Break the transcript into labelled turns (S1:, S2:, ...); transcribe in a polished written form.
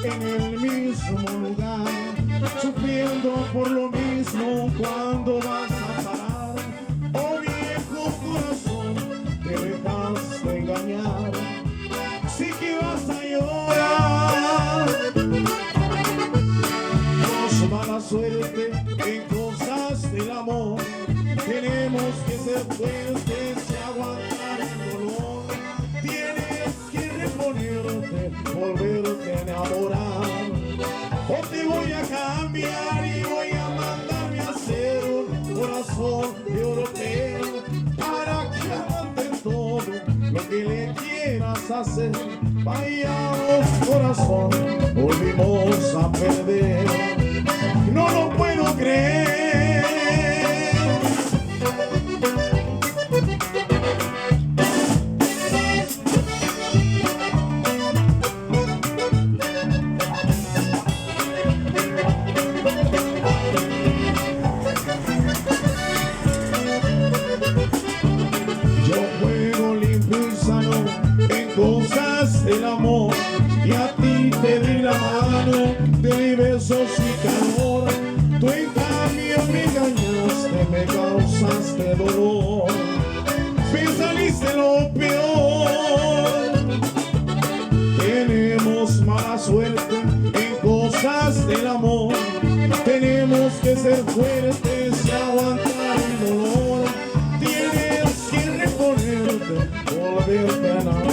S1: en el mismo lugar, sufriendo por lo mismo. ¿Cuándo vas a parar? Oh viejo corazón, te dejaste engañar, sí que vas a llorar. Nos mala suerte en cosas del amor, tenemos que ser fuertes y aguantar el dolor. Tienes que reponerte, volverte a enamorar, o te voy a cambiar y voy a mandarme a hacer un corazón de europeo para que aguante todo lo que le quieras hacer. Vayamos corazón, volvimos a perder, no lo puedo creer. Cosas del amor, y a ti te di la mano, te di besos y calor. Tú en cambio me engañaste, me causaste dolor, me saliste lo peor. Tenemos mala suerte en cosas del amor, tenemos que ser fuertes y aguantar el dolor. Tienes que reponerte, volverte a enamorar,